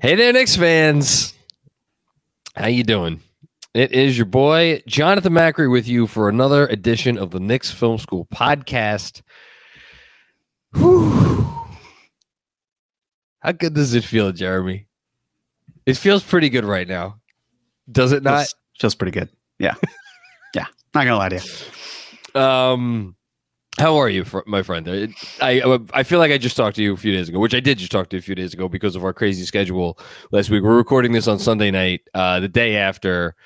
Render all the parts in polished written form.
Hey there, Knicks fans. How you doing? It is your boy, Jonathan Macri, with you for another edition of the Knicks Film School Podcast. Whew. How good does it feel, Jeremy? It feels pretty good right now. Does it not? Feels pretty good. Yeah. Yeah. Not going to lie to you. How are you, my friend? I feel like I just talked to you a few days ago, which I did just talk to you a few days ago because of our crazy schedule last week. We're recording this on Sunday night, the day after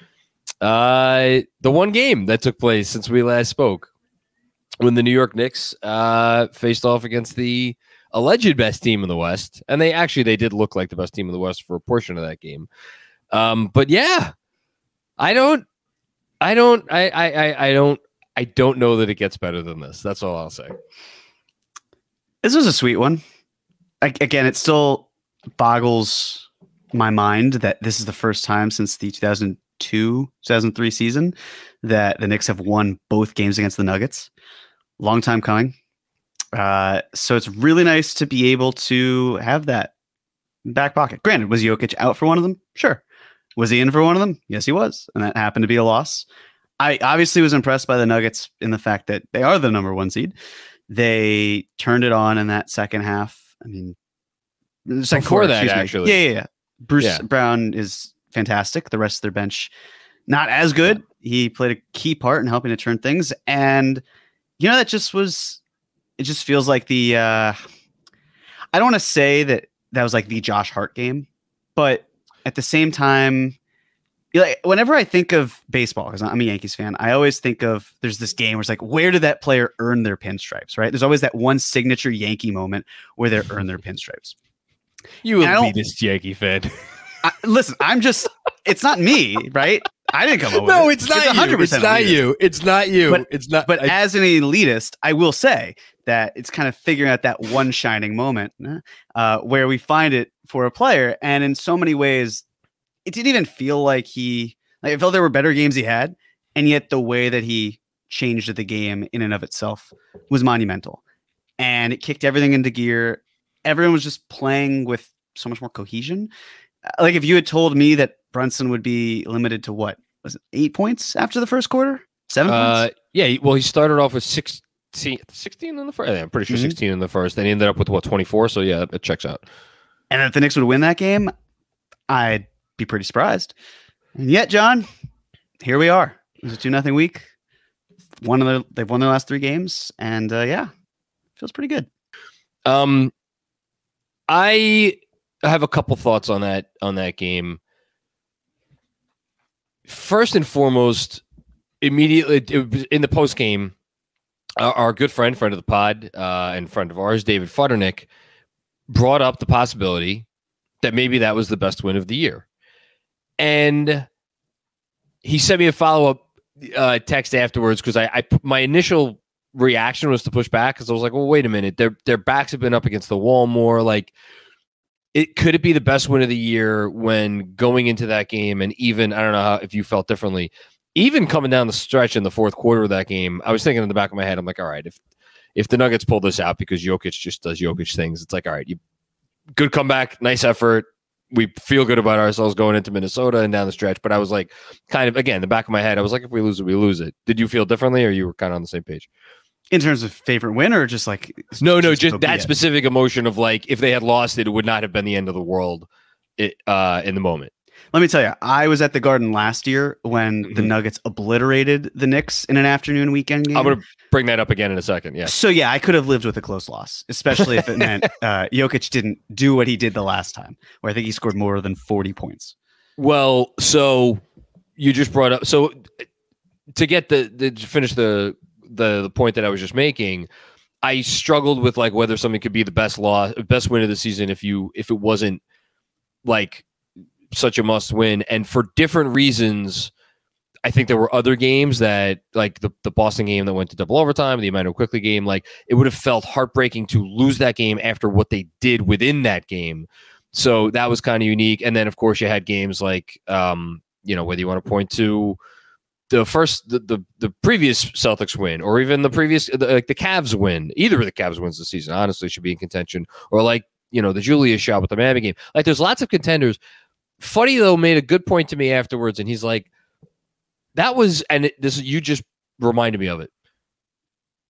the one game that took place since we last spoke, when the New York Knicks faced off against the alleged best team in the West. And they did look like the best team in the West for a portion of that game. But yeah, I don't know that it gets better than this. That's all I'll say. This was a sweet one. Again, it still boggles my mind that this is the first time since the 2002-2003 season that the Knicks have won both games against the Nuggets. Long time coming. So it's really nice to be able to have that back pocket. Granted, was Jokic out for one of them? Sure. Was he in for one of them? Yes, he was. And that happened to be a loss. I obviously was impressed by the Nuggets in the fact that they are the number one seed. They turned it on in that second half. I mean, the second Before quarter, that, actually. Yeah. Bruce Brown is fantastic. The rest of their bench, not as good. He played a key part in helping to turn things. And, it just feels like the, I don't want to say that was like the Josh Hart game, but at the same time, whenever I think of baseball, because I'm a Yankees fan, I always think of there's this game where it's like, where did that player earn their pinstripes, right? There's always that one signature Yankee moment where they earn their pinstripes. You will be this Yankee fan. Listen, it's not me, right? I didn't come up with it. No, it's not 100%. It's not you. It's not you. But as an elitist, I will say that it's kind of figuring out that one shining moment where we find it for a player. And in so many ways, it didn't even feel like I felt there were better games he had. And yet the way that he changed the game in and of itself was monumental. And it kicked everything into gear. Everyone was just playing with so much more cohesion. Like if you had told me that Brunson would be limited to what was it, 8 points after the first quarter, 7 points? Yeah. Well, he started off with 16 in the first. I'm pretty sure 16 in the first. Then he ended up with 24. So yeah, it checks out. And if the Knicks would win that game, I'd be pretty surprised. And yet, John, here we are. It was a 2-0 week. They've won their last 3 games, and feels pretty good. I have a couple thoughts on that game. First and foremost, immediately in the post game, our good friend of the pod and friend of ours, David Futternick, brought up the possibility that maybe that was the best win of the year. And he sent me a follow-up text afterwards because my initial reaction was to push back because I was like, well, wait a minute. Their backs have been up against the wall more. Like, could it be the best win of the year when going into that game? And even, I don't know if you felt differently, even coming down the stretch in the fourth quarter of that game, I was thinking in the back of my head, I'm like, all right, if the Nuggets pull this out because Jokic just does Jokic things, it's like, all right, good comeback, nice effort. We feel good about ourselves going into Minnesota and down the stretch. But I was like, kind of, again, the back of my head, I was like, if we lose it, we lose it. Did you feel differently, or you were kind of on the same page? In terms of favorite win, or just like... No, just that specific emotion of like, if they had lost it, it would not have been the end of the world in the moment. Let me tell you, I was at the Garden last year when the Nuggets obliterated the Knicks in an afternoon weekend game. I'm going to bring that up again in a second. Yeah. So yeah, I could have lived with a close loss, especially if it meant Jokic didn't do what he did the last time, where I think he scored more than 40 points. Well, so you just brought up, so to get to finish the point that I was just making, I struggled with like whether something could be the best win of the season if it wasn't like such a must win. And for different reasons, I think there were other games that, like the Boston game that went to double overtime, the Emmanuel Quickley game, like it would have felt heartbreaking to lose that game after what they did within that game. So that was kind of unique. And then of course you had games like, whether you want to point to the previous Celtics win, or even the previous, the Cavs win. Either of the Cavs wins this season, honestly, should be in contention. Or like the Julius shot with the Miami game. Like, there's lots of contenders. Funny, though, made a good point to me afterwards, and he's like, that was, and you just reminded me of it.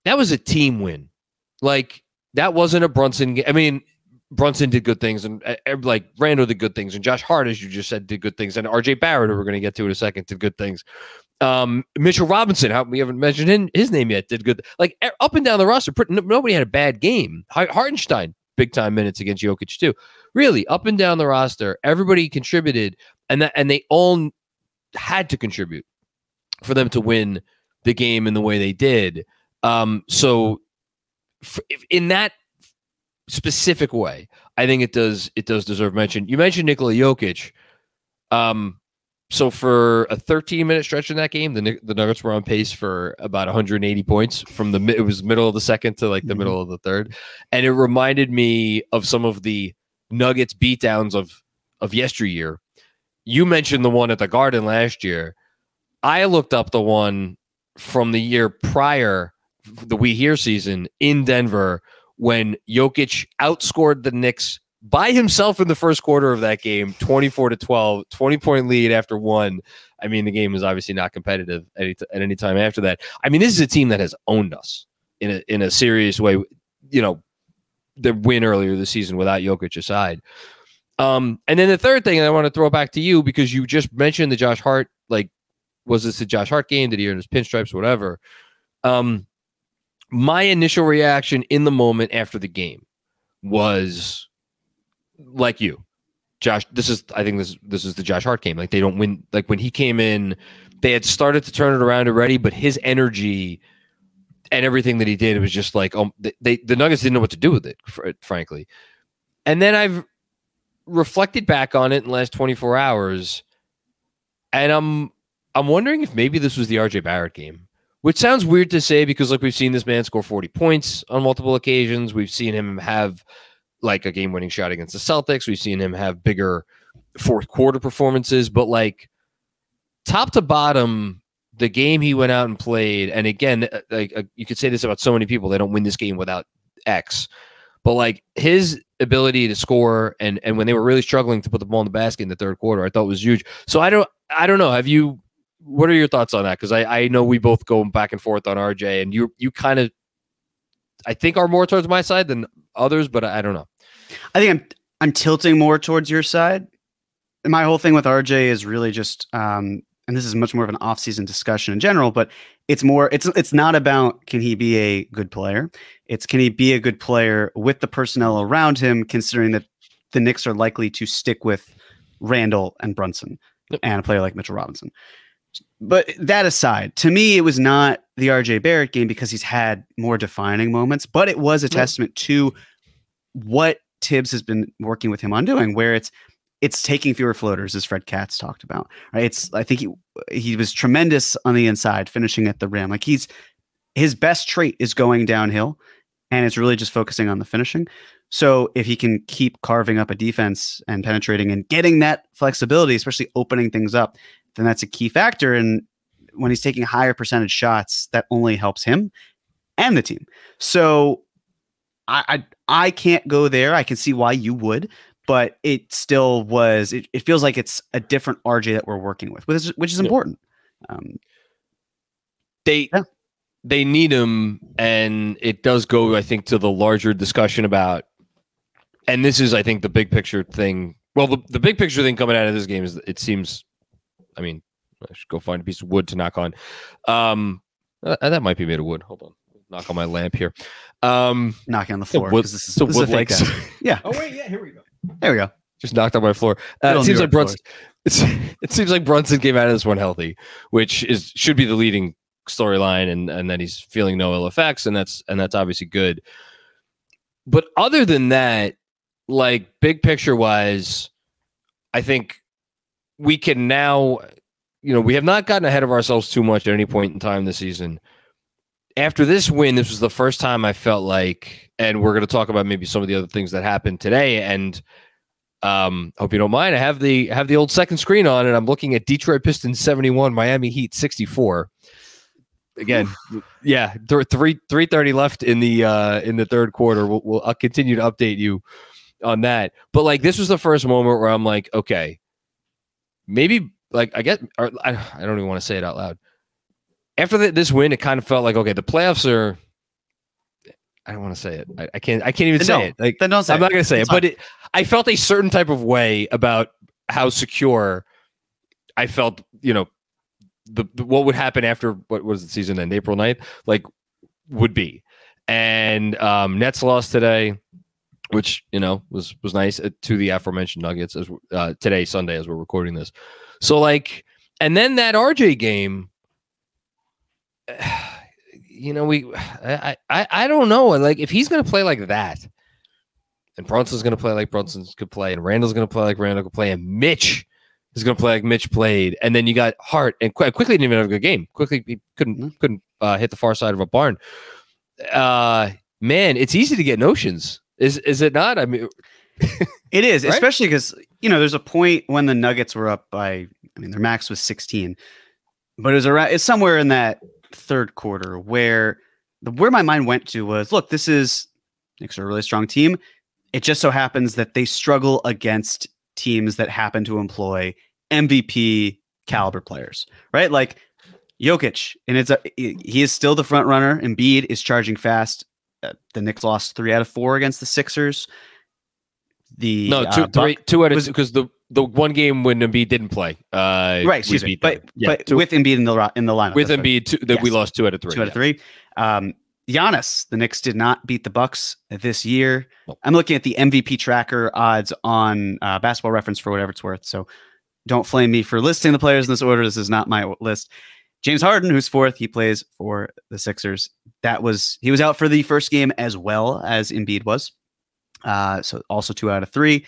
That was a team win. Like, that wasn't a Brunson game. I mean, Brunson did good things, and like Randall did good things, and Josh Hart, as you just said, did good things, and RJ Barrett, who we're going to get to in a second, did good things. Mitchell Robinson, we haven't mentioned his name yet, did good. Like, up and down the roster, nobody had a bad game. Hartenstein, big time minutes against Jokic too. Really, up and down the roster, everybody contributed, and they all had to contribute for them to win the game in the way they did. So in that specific way, I think it does deserve mention. You mentioned Nikola Jokic. So for a 13-minute stretch in that game, the Nuggets were on pace for about 180 points from it was middle of the second to like the middle of the third. And it reminded me of some of the Nuggets beatdowns of yesteryear. You mentioned the one at the Garden last year. I looked up the one from the year prior, the We Here season in Denver, when Jokic outscored the Knicks by himself in the first quarter of that game, 24-12, 20-point lead after one. I mean, the game was obviously not competitive at any time after that. I mean, this is a team that has owned us in a serious way. The win earlier this season without Jokic aside. And then the third thing, and I want to throw back to you because you just mentioned the Josh Hart. Like, was this a Josh Hart game? Did he earn his pinstripes? Whatever. My initial reaction in the moment after the game was like you, Josh. I think this is the Josh Hart game. Like, they don't win. Like, when he came in, they had started to turn it around already, but his energy and everything that he did, it was just like, the Nuggets didn't know what to do with it, frankly. And then I've reflected back on it in the last 24 hours, and I'm wondering if maybe this was the RJ Barrett game, which sounds weird to say because, like, we've seen this man score 40 points on multiple occasions. We've seen him have like a game-winning shot against the Celtics. We've seen him have bigger fourth quarter performances, but like top to bottom, the game he went out and played, and again, like you could say this about so many people, they don't win this game without X, but like his ability to score and when they were really struggling to put the ball in the basket in the third quarter, I thought was huge. So I don't know. What are your thoughts on that? Because I know we both go back and forth on RJ, and you kind of, I think, are more towards my side than others, but I don't know. I think I'm tilting more towards your side. And my whole thing with RJ is really just, and this is much more of an off-season discussion in general, but it's not about can he be a good player. It's can he be a good player with the personnel around him, considering that the Knicks are likely to stick with Randall and Brunson and a player like Mitchell Robinson. But that aside, to me, it was not the RJ Barrett game because he's had more defining moments, but it was a testament to what Tibbs has been working with him on doing, where it's taking fewer floaters, as Fred Katz talked about. Right? I think he was tremendous on the inside, finishing at the rim. Like his best trait is going downhill, and it's really just focusing on the finishing. So if he can keep carving up a defense and penetrating and getting that flexibility, especially opening things up, then that's a key factor. And when he's taking higher percentage shots, that only helps him and the team. So I can't go there. I can see why you would, but it still was. It feels like it's a different RJ that we're working with, which is important. They need him, and it does go, I think, to the larger discussion about. And this is, I think, the big picture thing. Well, the big picture thing coming out of this game is, it seems. I mean, I should go find a piece of wood to knock on. That might be made of wood. Hold on. Knock on my lamp here. Knocking on the floor. This is wood legs. Yeah. Oh, wait. Yeah. Here we go. There we go. Just knocked on my floor. It seems like Brunson. It seems like Brunson came out of this one healthy, which should be the leading storyline, and that he's feeling no ill effects, and that's obviously good. But other than that, like big picture wise, I think we can now, we have not gotten ahead of ourselves too much at any point in time this season. After this win, this was the first time I felt like, and we're going to talk about maybe some of the other things that happened today. And hope you don't mind. I have the old second screen on, and I'm looking at Detroit Pistons 71, Miami Heat 64. Again, yeah, 3:30 left in the third quarter. I'll continue to update you on that. But like, this was the first moment where I'm like, okay, maybe like I don't even want to say it out loud. After this win, it kind of felt like, okay, the playoffs are. I don't want to say it. I can't even say it. Like, then don't say I'm not going to say it. But I felt a certain type of way about how secure I felt. The what would happen after what was the season end, April 9th, like would be. And Nets lost today, which was nice to the aforementioned Nuggets as today, Sunday, as we're recording this. So like, and then that RJ game. I don't know. Like, if he's going to play like that, and Brunson's going to play like Brunson could play, and Randall's going to play like Randall could play, and Mitch is going to play like Mitch played, and then you got Hart, and quickly didn't even have a good game. Quickly, he couldn't hit the far side of a barn. Man, it's easy to get notions. Is it not? I mean, it is, right? Especially because there's a point when the Nuggets were up by, their max was 16, but it's somewhere in that third quarter where my mind went to was, look, Knicks are a really strong team. It just so happens that they struggle against teams that happen to employ MVP caliber players, right? Like Jokic, and he is still the front runner. Embiid is charging fast. The Knicks lost 3 out of 4 against the Sixers. Two out of 2 because the one game when Embiid didn't play, right? Excuse me, but with Embiid in the lineup, with Embiid, we lost 2 out of 3. 2 out of 3. Giannis, the Knicks did not beat the Bucks this year. I'm looking at the MVP tracker odds on Basketball Reference for whatever it's worth. So don't flame me for listing the players in this order. This is not my list. James Harden, who's 4th, he plays for the Sixers. He was out for the first game as well as Embiid was. So also 2 out of 3.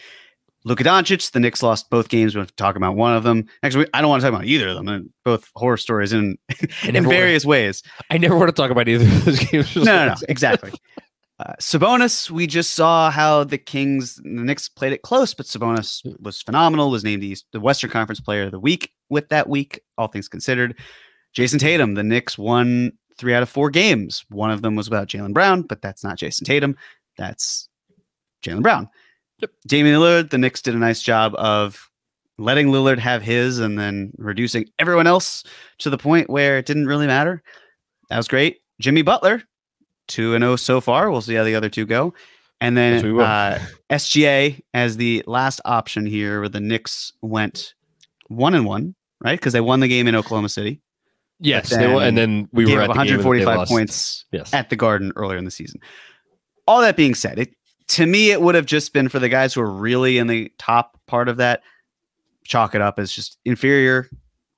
Luka Doncic, the Knicks lost both games. We'll talk about one of them. Actually, I don't want to talk about either of them. They're both horror stories in various ways. I never want to talk about either of those games. No, exactly. Sabonis, we just saw how the Knicks played it close, but Sabonis was phenomenal, was named the Western Conference Player of the Week with that week, all things considered. Jason Tatum, the Knicks won 3 out of 4 games. One of them was without Jalen Brown, but that's not Jason Tatum. That's Jalen Brown. Yep. Damian Lillard, the Knicks did a nice job of letting Lillard have his and then reducing everyone else to the point where it didn't really matter. That was great. Jimmy Butler, 2-0 so far. We'll see how the other 2 go. And then SGA as the last option here, where the Knicks went 1-1, right? Because they won the game in Oklahoma City. Yes, they won, and then we were at 145 points at the Garden earlier in the season. All that being said, to me, it would have just been for the guys who are really in the top part of that, chalk it up as just inferior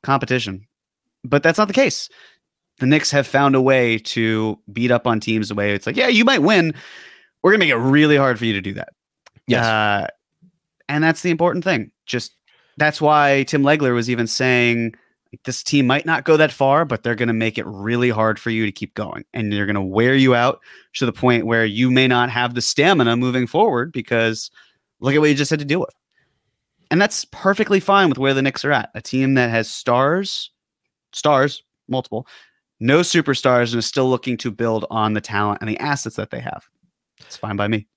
competition. But that's not the case. The Knicks have found a way to beat up on teams the way it's like, yeah, you might win. We're going to make it really hard for you to do that. Yes. And that's the important thing. That's why Tim Legler was even saying, this team might not go that far, but they're going to make it really hard for you to keep going. And they're going to wear you out to the point where you may not have the stamina moving forward because look at what you just had to deal with. And that's perfectly fine with where the Knicks are at. A team that has stars, multiple, no superstars, and is still looking to build on the talent and the assets that they have. It's fine by me.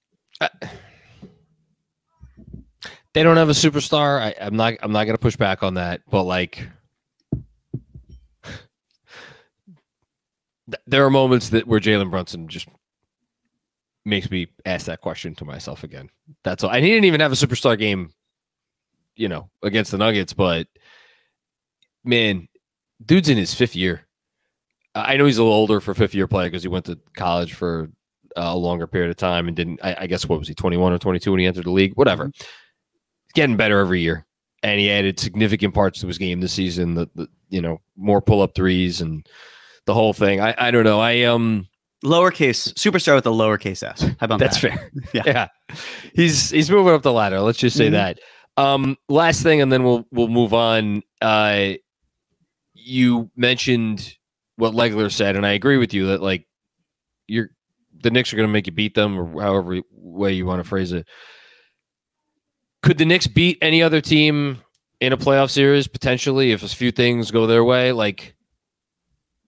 They don't have a superstar. I'm not going to push back on that, but like, there are moments where Jalen Brunson just makes me ask that question to myself again. That's all. And he didn't even have a superstar game, against the Nuggets, but man, dude's in his 5th year. I know he's a little older for a 5th year player because he went to college for a longer period of time and didn't, I guess, what was he, 21 or 22 when he entered the league? Whatever. He's getting better every year. And he added significant parts to his game this season, the more pull-up threes and the whole thing. I don't know. Lowercase superstar with a lowercase s. How about that's that? Fair. Yeah. He's moving up the ladder. Let's just say that. Last thing, and then we'll move on. You mentioned what Legler said, and I agree with you that like the Knicks are going to make you beat them, or however way you want to phrase it. Could the Knicks beat any other team in a playoff series potentially if a few things go their way? Like,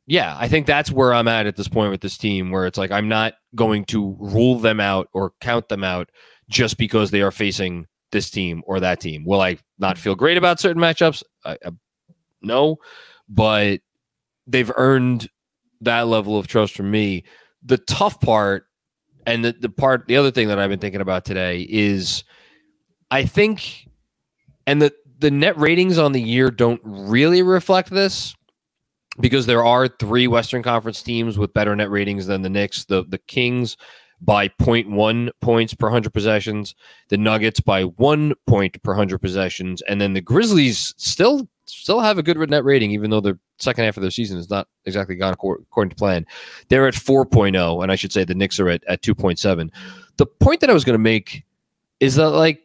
yeah, I think that's where I'm at this point with this team, where it's like I'm not going to rule them out or count them out just because they are facing this team or that team. Will I not feel great about certain matchups? No, but they've earned that level of trust from me. The tough part, and the other thing that I've been thinking about today is, I think, and the net ratings on the year don't really reflect this, because there are 3 Western Conference teams with better net ratings than the Knicks. The Kings by 0.1 points per 100 possessions, the Nuggets by 1 point per 100 possessions, and then the Grizzlies still have a good net rating, even though the second half of their season has not exactly gone according to plan. They're at 4.0, and I should say the Knicks are at 2.7. The point that I was going to make is that, like,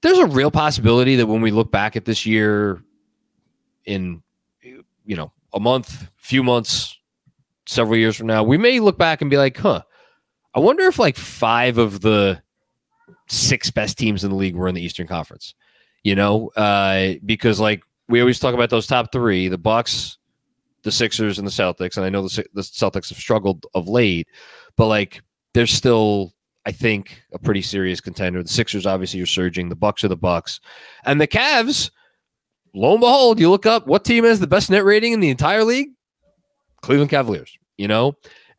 there's a real possibility that when we look back at this year in, a month, few months, several years from now, we may look back and be like, I wonder if like 5 of the 6 best teams in the league were in the Eastern Conference, because like we always talk about those top 3, the Bucks, the Sixers, and the Celtics. And I know the Celtics have struggled of late, but like they're still, I think, a pretty serious contender. The Sixers obviously are surging. The Bucks are the Bucks. And the Cavs, lo and behold, you look up what team has the best net rating in the entire league? Cleveland Cavaliers,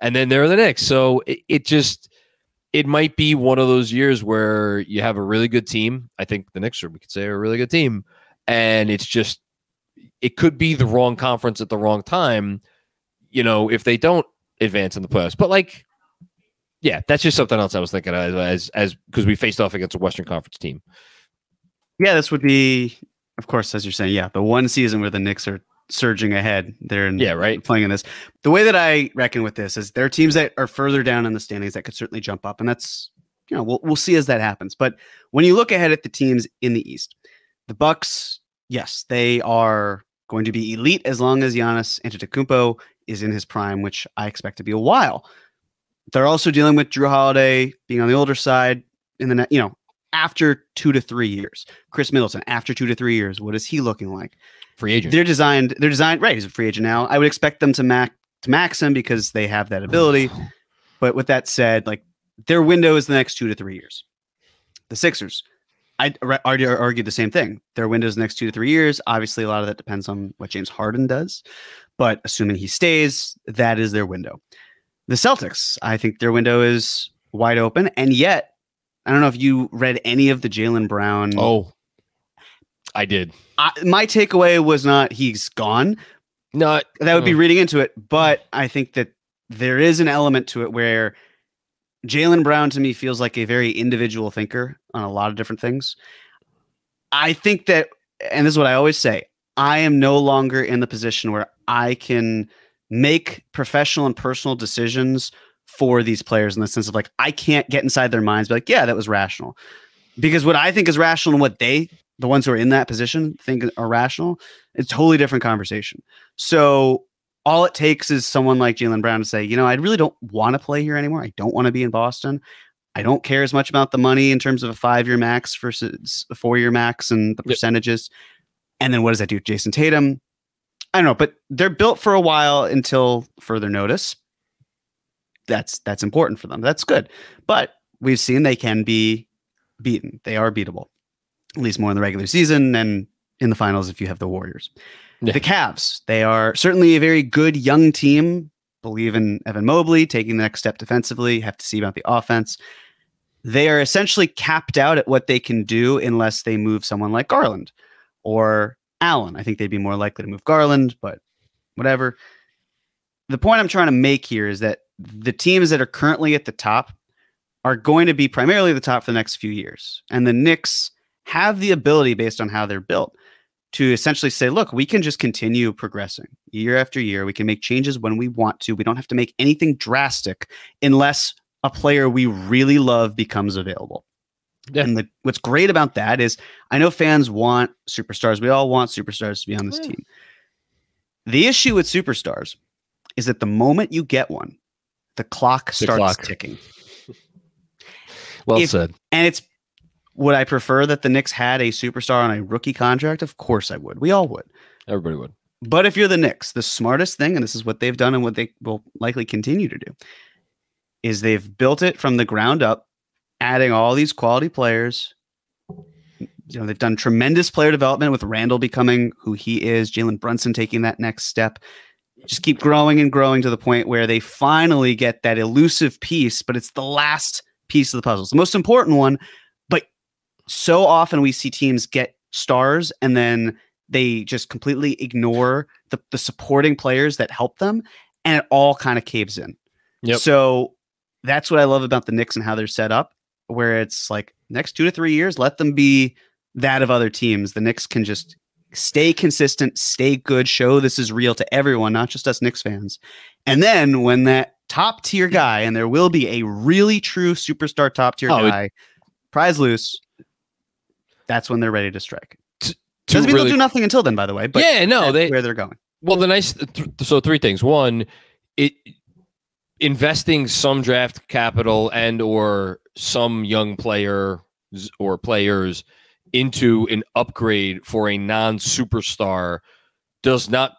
and then there are the Knicks. So it might be one of those years where you have a really good team. I think the Knicks, we could say, are a really good team. And it could be the wrong conference at the wrong time, if they don't advance in the playoffs. But like, yeah, that's just something else I was thinking as because we faced off against a Western Conference team. Yeah, this would be, of course, as you're saying, the one season where the Knicks are surging ahead. They're playing in this. The way that I reckon with this is there are teams that are further down in the standings that could certainly jump up, and that's, we'll see as that happens. But when you look ahead at the teams in the East, the Bucks, yes, they are going to be elite as long as Giannis Antetokounmpo is in his prime, which I expect to be a while. They're also dealing with Drew Holiday being on the older side in the after 2 to 3 years. Chris Middleton, after 2 to 3 years, what is he looking like? Free agent. They're designed, right? He's a free agent now. I would expect them to max him because they have that ability. But with that said, like, their window is the next 2 to 3 years. The Sixers, I'd argue the same thing. Their window is the next 2 to 3 years. Obviously, a lot of that depends on what James Harden does. But assuming he stays, that is their window. The Celtics, I think their window is wide open. And yet, I don't know if you read any of the Jalen Brown. Oh, I did. My takeaway was not he's gone. No, that would be reading into it. But I think that there is an element to it where Jalen Brown to me feels like a very individual thinker on a lot of different things. I think that, and this is what I always say, I am no longer in the position where I can make professional and personal decisions for these players in the sense of like, I can't get inside their minds, be like, yeah, that was rational. Because what I think is rational and what the ones who are in that position think are rational, it's a totally different conversation. So all it takes is someone like Jalen Brown to say, I really don't want to play here anymore. I don't want to be in Boston. I don't care as much about the money in terms of a 5-year max versus a 4-year max and the percentages. And then what does that do? Jason Tatum? I don't know, but they're built for a while until further notice. That's important for them. That's good. But we've seen they can be beaten. They are beatable, at least more in the regular season and in the finals if you have the Warriors. Yeah. The Cavs, they are certainly a very good young team. Believe in Evan Mobley taking the next step defensively. Have to see about the offense. They are essentially capped out at what they can do unless they move someone like Garland or Allen. I think they'd be more likely to move Garland, but whatever. The point I'm trying to make here is that the teams that are currently at the top are going to be primarily the top for the next few years. And the Knicks have the ability, based on how they're built, to essentially say, look, we can just continue progressing year after year. We can make changes when we want to. We don't have to make anything drastic unless a player we really love becomes available. Yeah. And what's great about that is I know fans want superstars. We all want superstars to be on this team. The issue with superstars is that the moment you get one, the clock starts ticking. Well said. And would I prefer that the Knicks had a superstar on a rookie contract? Of course I would. We all would. Everybody would. But if you're the Knicks, the smartest thing, and this is what they've done and what they will likely continue to do, is they've built it from the ground up adding all these quality players. You know, they've done tremendous player development with Randall becoming who he is, Jalen Brunson taking that next step. Just keep growing and growing to the point where they finally get that elusive piece, but it's the last piece of the puzzle. It's the most important one, but so often we see teams get stars and then they just completely ignore the supporting players that help them, and it all kind of caves in. Yep. So that's what I love about the Knicks and how they're set up, where it's like next 2 to 3 years, let them be that of other teams. The Knicks can just stay consistent, stay good, show this is real to everyone, not just us Knicks fans. And then when that top tier guy, and there will be a really true superstar top tier guy, prize loose, that's when they're ready to strike. Doesn't mean they'll do nothing until then, by the way. But yeah, no, where they're going. Well, so 3 things. One, investing some draft capital and or some young player or players into an upgrade for a non-superstar does not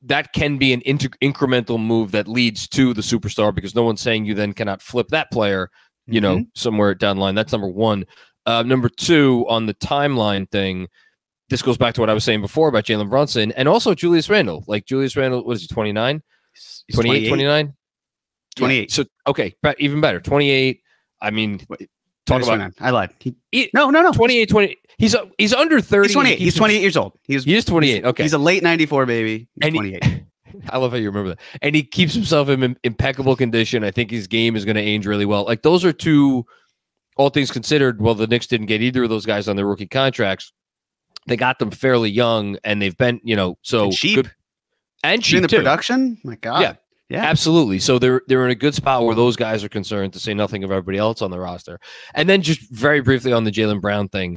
that can be an incremental move that leads to the superstar, because no one's saying you then cannot flip that player, you know, somewhere down the line. That's number one. Number two, on the timeline thing, this goes back to what I was saying before about Jalen Brunson and also Julius Randle. Like Julius Randle, what is he, 29? 28, 29? 28. Yeah. So, okay, even better. 28. I mean, talk about 29. I lied. No. 28, 20. He's under 30. He's 28. He's 28 years old. He is 28. Okay. He's a late 94 baby. He's 28. I love how you remember that. And he keeps himself in impeccable condition. I think his game is going to age really well. Like, those are two, all things considered, well, the Knicks didn't get either of those guys on their rookie contracts. They got them fairly young, and they've been, you know, so and cheap. Good, and cheap in the too. production. My God. Yeah, absolutely. So they're in a good spot where those guys are concerned, to say nothing of everybody else on the roster. And then just very briefly on the Jalen Brown thing,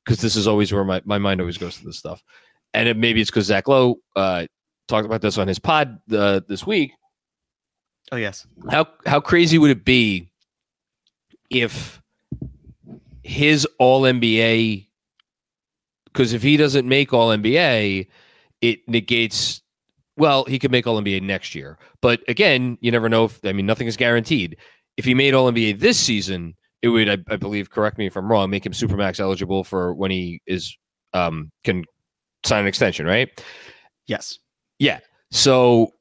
because this is always where my mind always goes to this stuff. And maybe it's because Zach Lowe talked about this on his pod this week. Oh, yes. How crazy would it be if his All-NBA, because if he doesn't make All-NBA, it negates, well, he could make All-NBA next year. But again, you never know. Nothing is guaranteed. If he made All-NBA this season, it would, I believe, correct me if I'm wrong, make him Supermax eligible for when he is can sign an extension, right? Yes. Yeah. So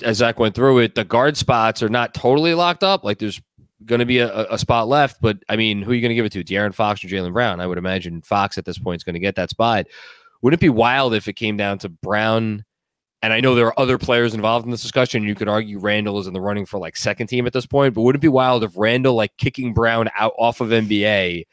as Zach went through it, the guard spots are not totally locked up. Like, there's going to be a spot left, but I mean, who are you going to give it to? De'Aaron Fox or Jalen Brown? I would imagine Fox at this point is going to get that spot. Wouldn't it be wild if it came down to Brown? And I know there are other players involved in this discussion. You could argue Randall is in the running for like second team at this point, but wouldn't it be wild if Randall, like kicking Brown out off of NBA,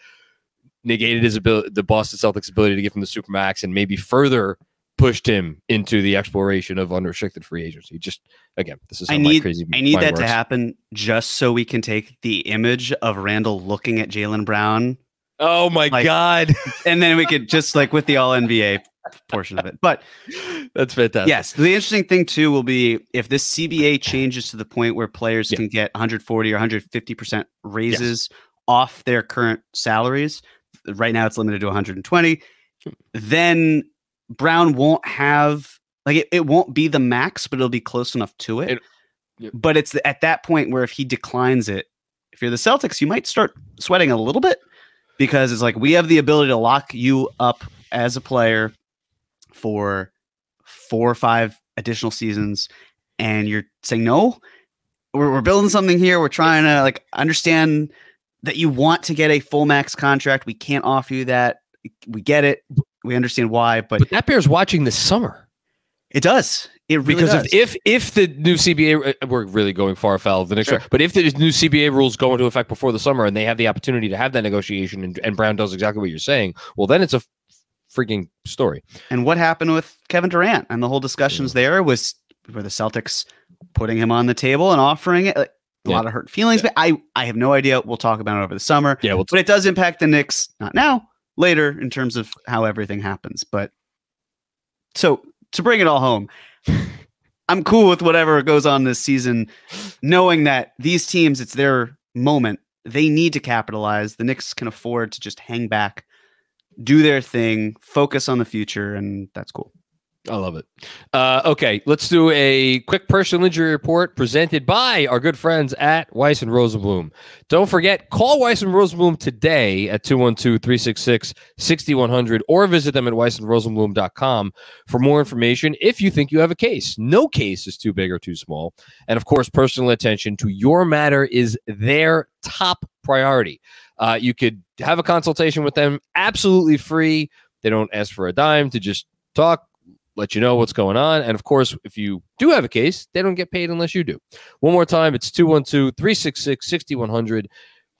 negated his ability, the Boston Celtics' ability to give him the Supermax, and maybe further pushed him into the exploration of unrestricted free agency? Just, again, this is how my crazy I need that works. to happen just so we can take the image of Randall looking at Jalen Brown. Oh my God. And then we could just like with the all NBA portion of it. But that's fantastic. Yes. The interesting thing too will be if this CBA changes to the point where players can get 140 or 150% raises off their current salaries. Right now it's limited to 120. Then Brown won't have, like, it won't be the max, but it'll be close enough to it. But it's at that point where if he declines it, if you're the Celtics, you might start sweating a little bit, because it's like, we have the ability to lock you up as a player for 4 or 5 additional seasons. And you're saying, no, we're building something here. We're trying to like understand that you want to get a full max contract. We can't offer you that. We get it. We understand why, but that bears watching this summer. It does. It really because does. if the new CBA, we're really going far afoul of the next year, but if the new CBA rules go into effect before the summer and they have the opportunity to have that negotiation, and Brown does exactly what you're saying, well, then it's a freaking story. And what happened with Kevin Durant and the whole discussions there was were the Celtics putting him on the table and offering it. Like, a lot of hurt feelings, but I have no idea. We'll talk about it over the summer. Yeah, but it does impact the Knicks, not now, later, in terms of how everything happens. But so to bring it all home, I'm cool with whatever goes on this season, knowing that these teams, it's their moment. They need to capitalize. The Knicks can afford to just hang back, do their thing, focus on the future, and that's cool. I love it. Okay, let's do a quick personal injury report presented by our good friends at Weiss and Rosenblum. Don't forget, call Weiss and Rosenblum today at 212-366-6100 or visit them at weissandrosenblum.com for more information if you think you have a case. No case is too big or too small. And of course, personal attention to your matter is their top priority. You could have a consultation with them absolutely free. They don't ask for a dime to just talk, let you know what's going on. And of course, if you do have a case, they don't get paid unless you do. One more time, it's 212-366-6100.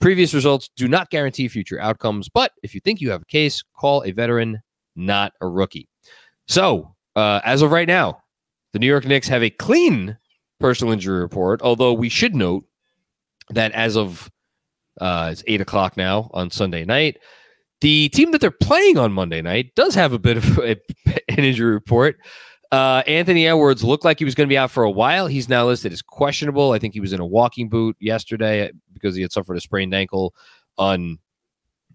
Previous results do not guarantee future outcomes, but if you think you have a case, call a veteran, not a rookie. So, as of right now, the New York Knicks have a clean personal injury report, although we should note that as of it's 8 o'clock now on Sunday night, the team that they're playing on Monday night does have a bit of an injury report. Anthony Edwards looked like he was going to be out for a while. He's now listed as questionable. I think he was in a walking boot yesterday because he had suffered a sprained ankle on,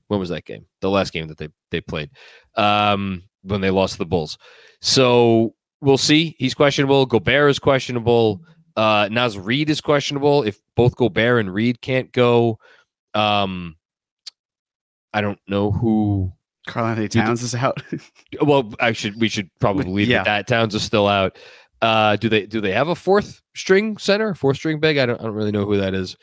when was that game? The last game that they played when they lost to the Bulls. So we'll see. He's questionable. Gobert is questionable. Naz Reid is questionable. If both Gobert and Reid can't go, I don't know who. Karl Anthony Towns is out. Well, we should probably leave it that Towns is still out. Do they have a fourth string big? I don't really know who that is.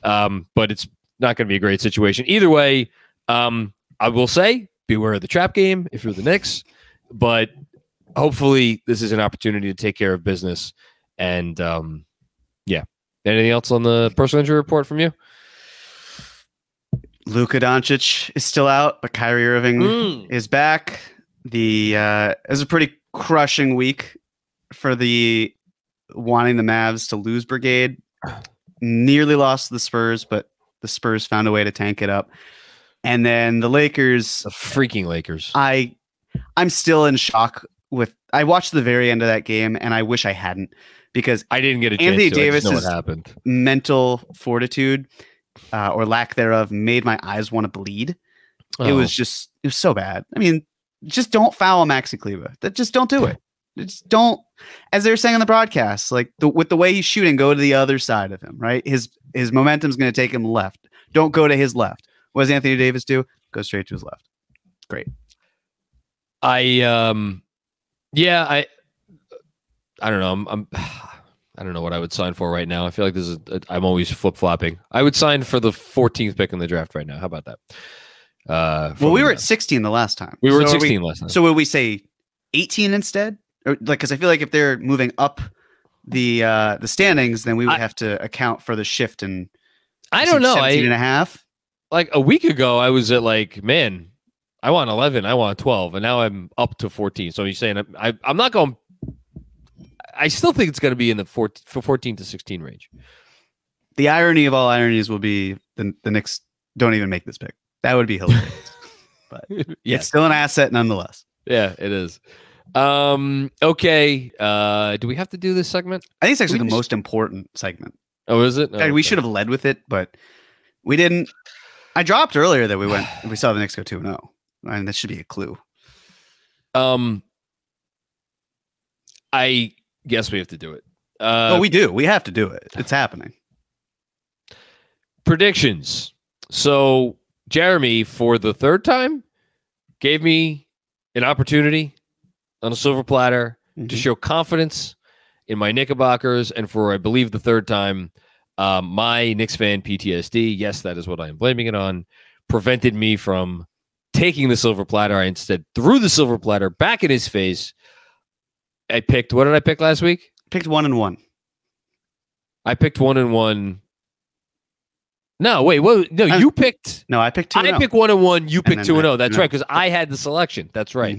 But it's not going to be a great situation. Either way, I will say beware of the trap game if you're the Knicks. But hopefully this is an opportunity to take care of business. And yeah. Anything else on the personal injury report from you? Luka Doncic is still out, but Kyrie Irving is back. It was a pretty crushing week for the wanting the Mavs to lose brigade. Nearly lost to the Spurs, but the Spurs found a way to tank it up. And then the Lakers. The freaking Lakers. I'm still in shock with. I watched the very end of that game, and I wish I hadn't, because I didn't get a chance Anthony to. Davis' I just know what happened. Mental fortitude. Or lack thereof made my eyes want to bleed. It was so bad. I mean, just don't foul Maxi Kleber. Just don't do it. Just don't, as they were saying on the broadcast, like with the way he's shooting, go to the other side of him, right? His momentum's going to take him left. Don't go to his left. What does Anthony Davis do? Go straight to his left. Great. I don't know. I don't know what I would sign for right now. I feel like I'm always flip-flopping. I would sign for the 14th pick in the draft right now. How about that? Well, we were at 16 the last time. We were at 16 last time. So would we say 18 instead? Or because I feel like if they're moving up the standings, then we would have to account for the shift in. I don't know. 17 and a half. Like a week ago, I was at like, man, I want 11, I want 12, and now I'm up to 14. So you're saying I'm not going. I still think it's going to be in the 14 to 16 range. The irony of all ironies will be the Knicks don't even make this pick. That would be hilarious. But It's still an asset nonetheless. Yeah, it is. Okay. Do we have to do this segment? I think it's actually the most important segment. Oh, is it? In fact, we should have led with it, but we didn't. I dropped earlier that we saw the Knicks go 2-0. I mean, that should be a clue. I guess we have to do it. We do. We have to do it. It's happening. Predictions. So Jeremy, for the third time, gave me an opportunity on a silver platter to show confidence in my Knickerbockers, and for, I believe, the third time, my Knicks fan PTSD, yes, that is what I am blaming it on, prevented me from taking the silver platter. I instead threw the silver platter back in his face. I picked, what did I pick last week? Picked 1-1. I picked 1-1. No, wait, no, you picked. No, I picked 2-0. I picked 1-1. You picked 2-0. That's right, because I had the selection. That's right.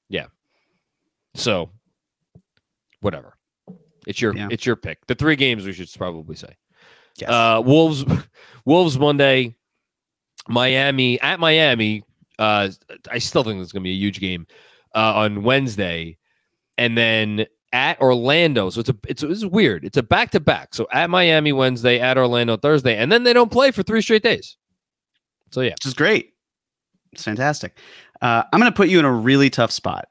Yeah. So, whatever. It's your pick. The 3 games, we should probably say. Yes. Wolves Monday. Miami at Miami. I still think it's going to be a huge game on Wednesday, and then at Orlando. So it's weird. It's a back-to-back. So at Miami Wednesday, at Orlando Thursday, and then they don't play for 3 straight days. So yeah, which is great. It's fantastic. I'm going to put you in a really tough spot.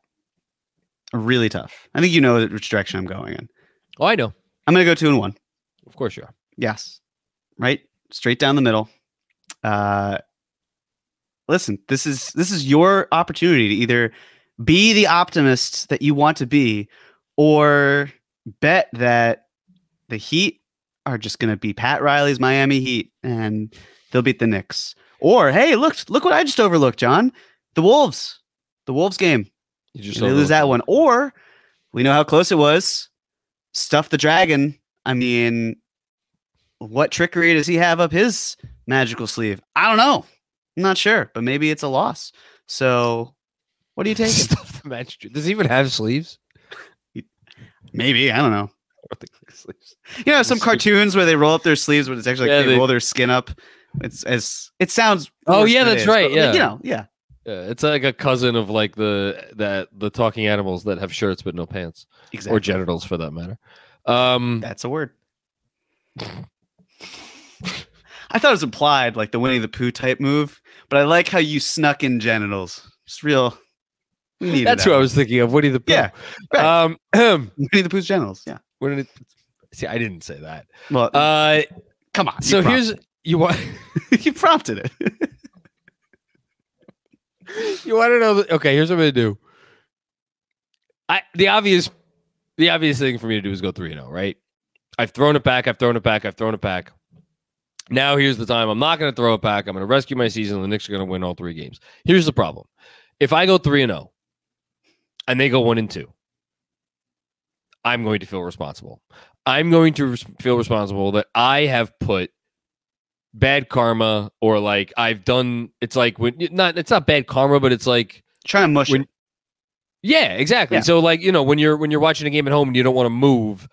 Really tough. I think you know which direction I'm going in. Oh, I know. I'm going to go 2-1. Of course you are. Yes. Right? Straight down the middle. Listen, this is your opportunity to either be the optimist that you want to be or bet that the Heat are just going to be Pat Riley's Miami Heat and they'll beat the Knicks. Or, hey, look what I just overlooked, John. The Wolves game. They lose that one. Or we know how close it was. Stuff the Dragon. I mean, what trickery does he have up his magical sleeve? I don't know. I'm not sure, but maybe it's a loss. So what are you taking? Stuff the magic. Does he even have sleeves? Maybe. I don't know. I don't think he has sleeves. You know, some cartoons where they roll up their sleeves, but it's actually like they roll their skin up. It sounds. Oh yeah, that's right. Yeah, you know, yeah. It's like a cousin of like the talking animals that have shirts but no pants, exactly. Or genitals for that matter. That's a word. I thought it was implied, like the Winnie the Pooh type move, but I like how you snuck in genitals. It's real. That's who I was thinking of. Winnie the Pooh. Yeah. Right. Winnie the Pooh's genitals. Yeah. See, I didn't say that. Well, come on. So here's you want you prompted it. You want to know? Okay, here's what I'm gonna do. The obvious thing for me to do is go 3-0. Right? I've thrown it back. Now here's the time. I'm not going to throw it back. I'm going to rescue my season. The Knicks are going to win all 3 games. Here's the problem. If I go 3-0 and they go 1-2, I'm going to feel responsible. I'm going to feel responsible that I have put bad karma or like I've done. It's like it's not bad karma, but it's like trying to mush it. Yeah, exactly. Yeah. So like, you know, when you're watching a game at home and you don't want to move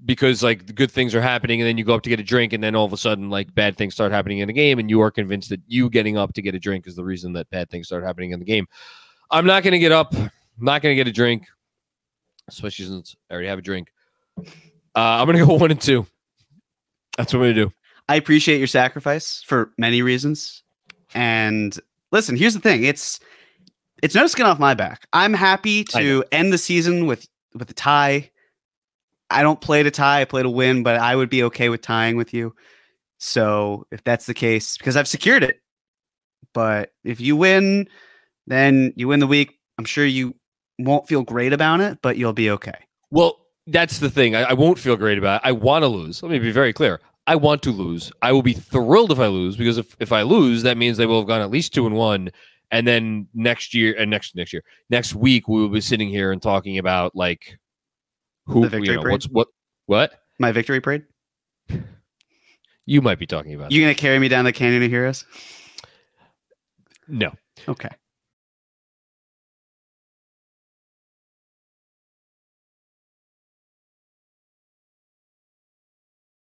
because like the good things are happening and then you go up to get a drink and then all of a sudden like bad things start happening in the game and you are convinced that you getting up to get a drink is the reason that bad things start happening in the game. I'm not going to get up. I'm not going to get a drink, especially since I already have a drink. I'm going to go 1-2. That's what I'm going to do. I appreciate your sacrifice for many reasons. And listen, here's the thing. It's no skin off my back. I'm happy to end the season with a tie. I don't play to tie, I play to win, but I would be okay with tying with you. So if that's the case, because I've secured it. But if you win, then you win the week. I'm sure you won't feel great about it, but you'll be okay. Well, that's the thing. I won't feel great about it. I want to lose. Let me be very clear. I want to lose. I will be thrilled if I lose, because if I lose, that means they will have gone at least 2-1. And then next week, we will be sitting here and talking about like who, the victory parade? What? My victory parade? You might be talking about. You going to carry me down the Canyon of Heroes? No. Okay.